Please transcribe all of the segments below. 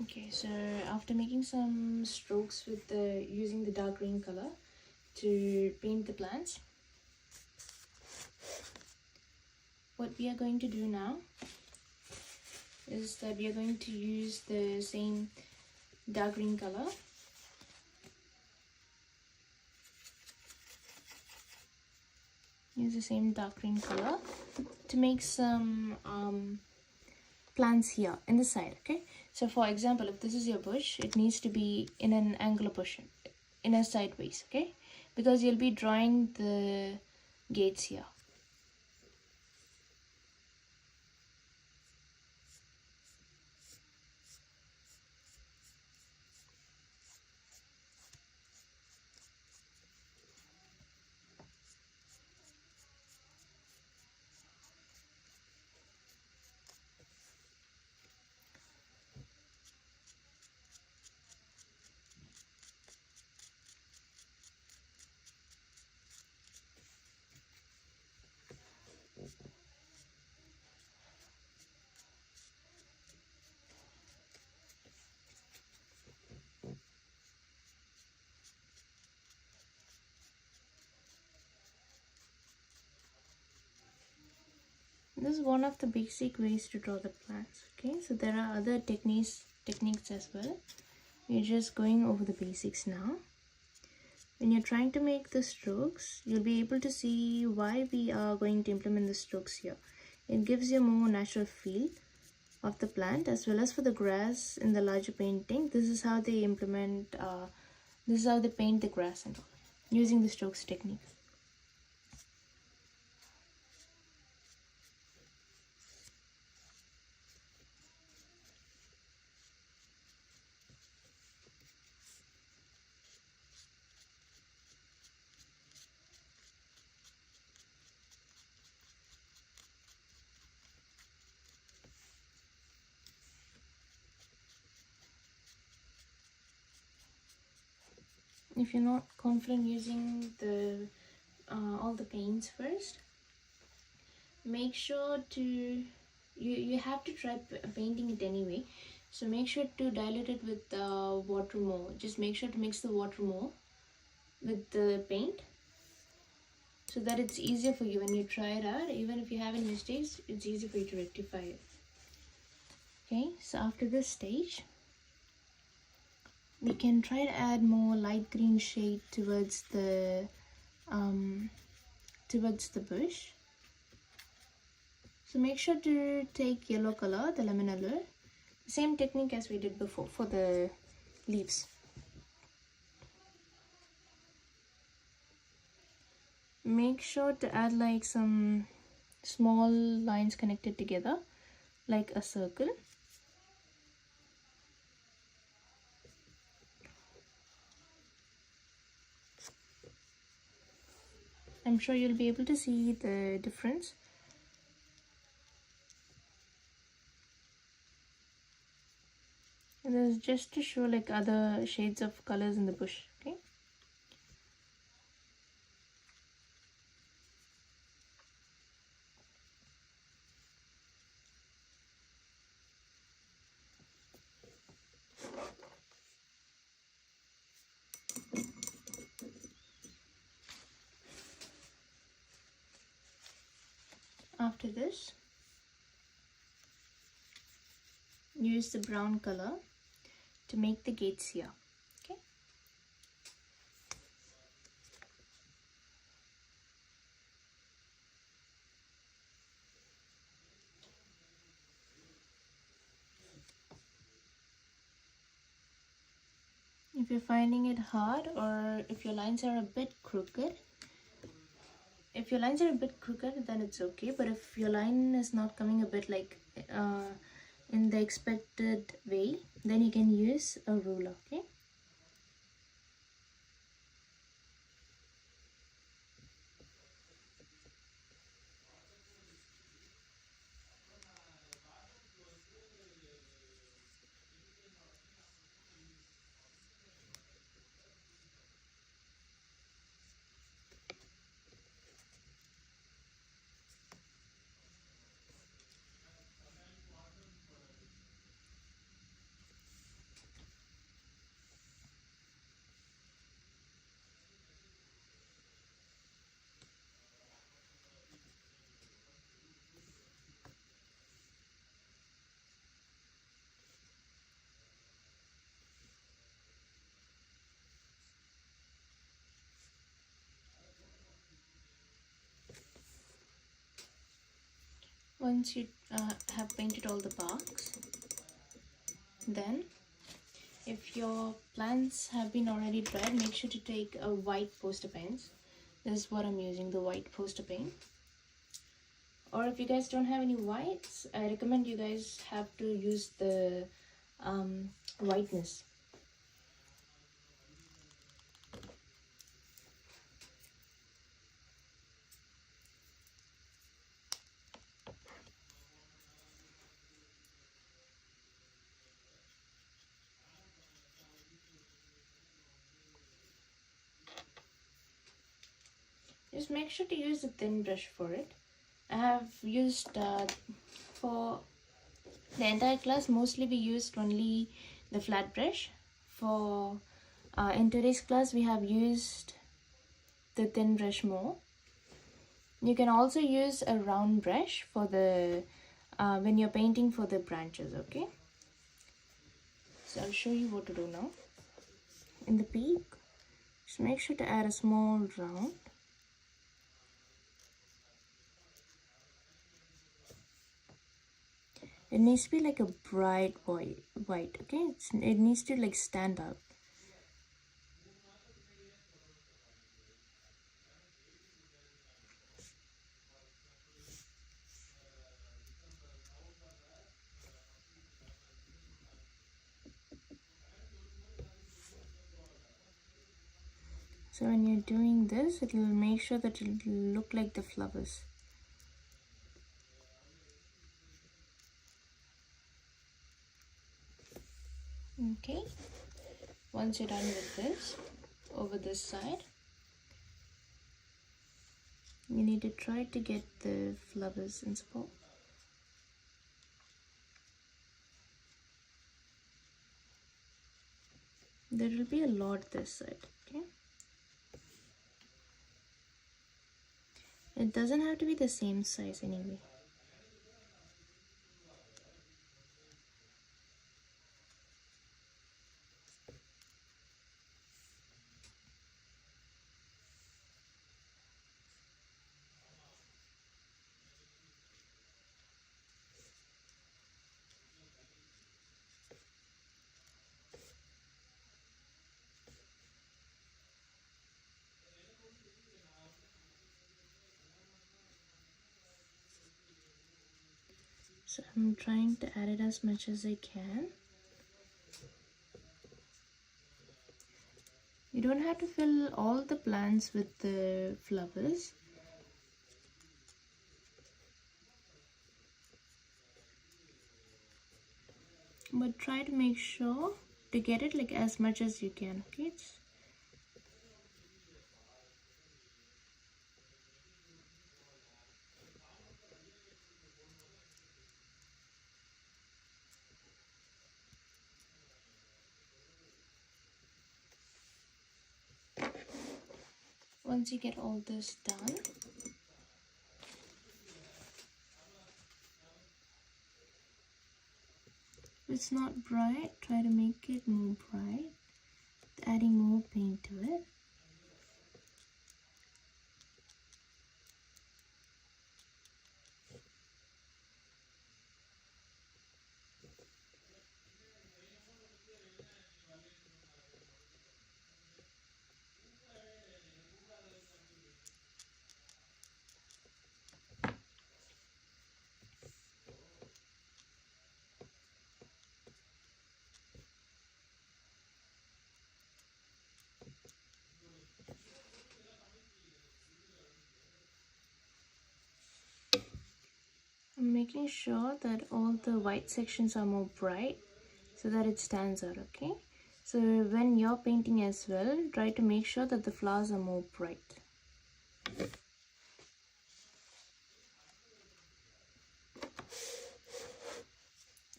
Okay, so after making some strokes with the using the dark green color to paint the plants, what we are going to do now is that we are going to use the same dark green color to make some plants here in the side. Okay, so for example, if this is your bush, it needs to be in an angular position, in a sideways. Okay, because you'll be drawing the gates here. This is one of the basic ways to draw the plants. Okay, so there are other techniques as well. We're just going over the basics now. When you're trying to make the strokes, you'll be able to see why we are going to implement the strokes here. It gives you a more natural feel of the plant, as well as for the grass in the larger painting. This is how they implement, this is how they paint the grass and all, using the strokes technique. If you're not confident using the all the paints first, make sure to you have to try painting it anyway, so make sure to dilute it with water more. Just make sure to mix the water more with the paint, so that it's easier for you when you try it out. Even if you have any mistakes, it's easy for you to rectify it. Okay, so after this stage, we can try to add more light green shade towards the bush. So make sure to take yellow color, the lemon yellow, same technique as we did before for the leaves. Make sure to add like some small lines connected together, like a circle. I'm sure you'll be able to see the difference. And this is just to show like other shades of colors in the bush. Okay. After this, use the brown color to make the gates here. Okay. If you're finding it hard, or if your lines are a bit crooked, then it's okay. But if your line is not coming a bit like in the expected way, then you can use a ruler. Okay. Once you have painted all the barks, then if your plants have been already dried, make sure to take a white poster paint. This is what I'm using, the white poster paint. Or if you guys don't have any whites, I recommend you guys have to use the whiteness. Just make sure to use a thin brush for it. I have used for the entire class, mostly we used only the flat brush. For in today's class, we have used the thin brush more. You can also use a round brush for the when you're painting for the branches, okay? So I'll show you what to do now. In the peak, just make sure to add a small round. It needs to be like a bright white, okay? It needs to like stand out. So when you're doing this, it will make sure that it will look like the flowers. Okay, once you're done with this, over this side, you need to try to get the flowers in spot. There will be a lot this side, okay? It doesn't have to be the same size anyway. So I'm trying to add it as much as I can. You don't have to fill all the plants with the flowers. But try to make sure to get it like as much as you can, okay? Once you get all this done, if it's not bright, try to make it more bright, adding more paint to it. I'm making sure that all the white sections are more bright so that it stands out, okay? So when you're painting as well, try to make sure that the flowers are more bright.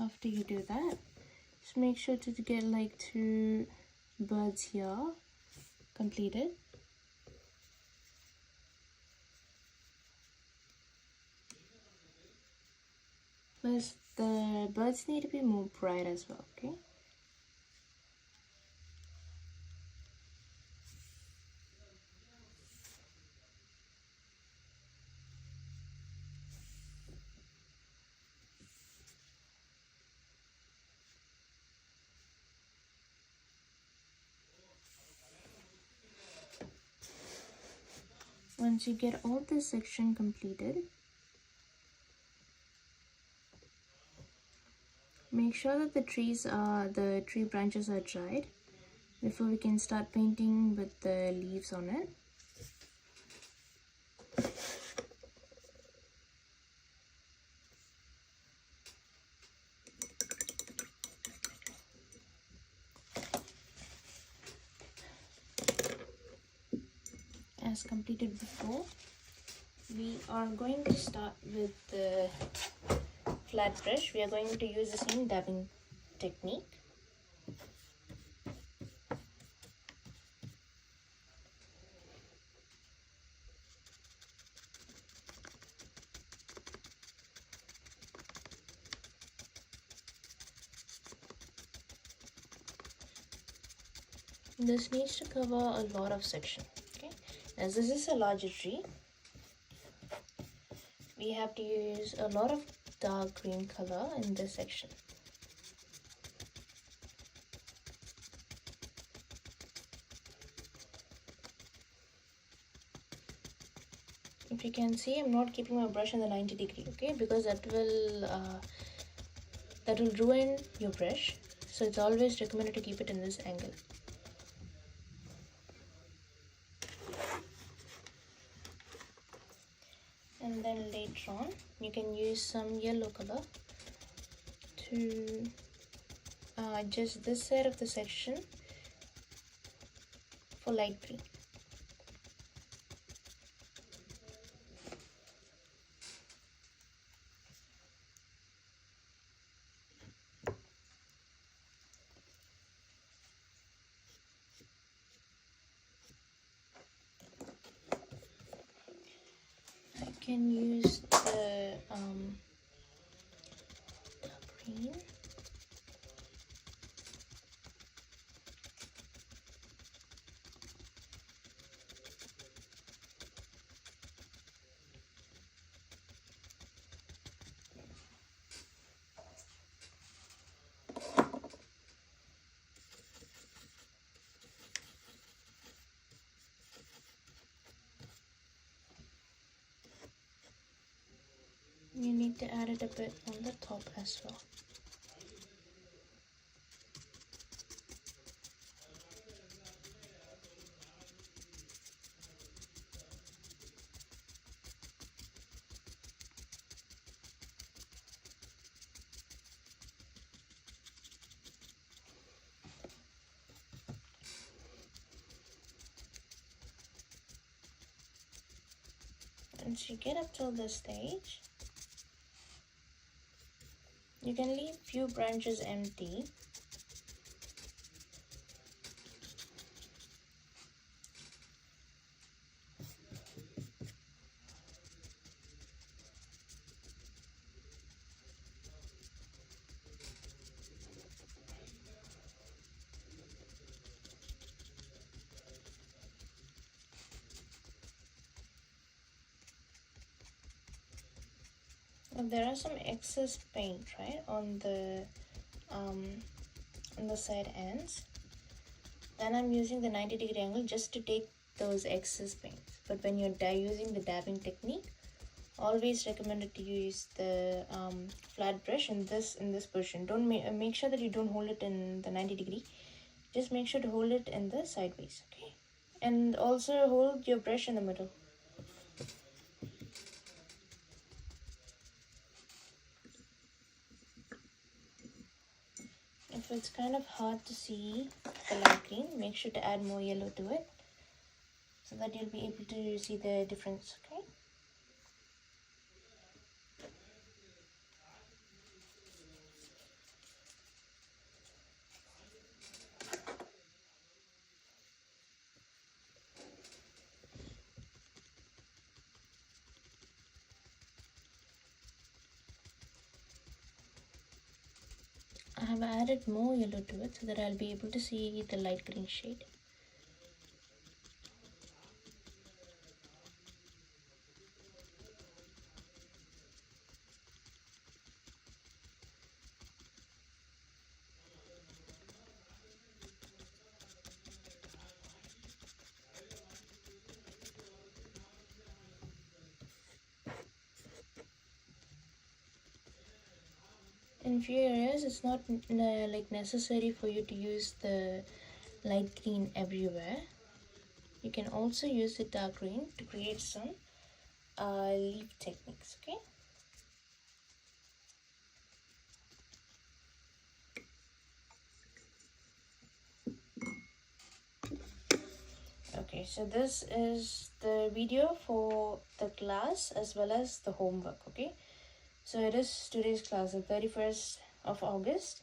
After you do that, just make sure to get like 2 birds here completed. Plus the birds need to be more bright as well, okay? Once you get all this section completed, make sure that the tree branches are dried before we can start painting with the leaves on it. As completed before, we are going to start with the flat brush. We are going to use the same dabbing technique. This needs to cover a lot of section. Okay, as this is a larger tree, we have to use a lot of dark green color in this section. If you can see, I'm not keeping my brush in the 90 degree, okay, because that will ruin your brush. So it's always recommended to keep it in this angle. And then later on, you can use some yellow color to adjust this side of the section for light green. I can use the dark green. You need to add it a bit on the top as well. Once you get up till this stage, you can leave few branches empty. There are some excess paint, right, on the side ends. Then I'm using the 90 degree angle just to take those excess paints. But when you're using the dabbing technique, always recommended to use the flat brush in this position. Don't make sure that you don't hold it in the 90 degree. Just make sure to hold it in the sideways, okay? And also hold your brush in the middle. If it's kind of hard to see the light green, make sure to add more yellow to it so that you'll be able to see the difference, okay? I have added more yellow to it so that I'll be able to see the light green shade. in few areas it's not like necessary for you to use the light green everywhere. You can also use the dark green to create some leaf techniques. Okay. Okay, so this is the video for the class as well as the homework. Okay, so it is today's class, the 31st of August.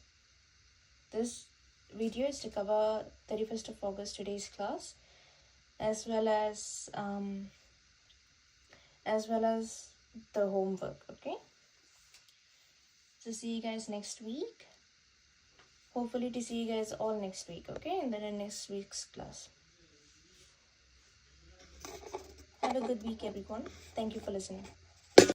This video is to cover 31st of August today's class, as well as the homework. Okay, so see you guys next week. Hopefully to see you guys all next week. Okay, in the next week's class. Have a good week, everyone. Thank you for listening.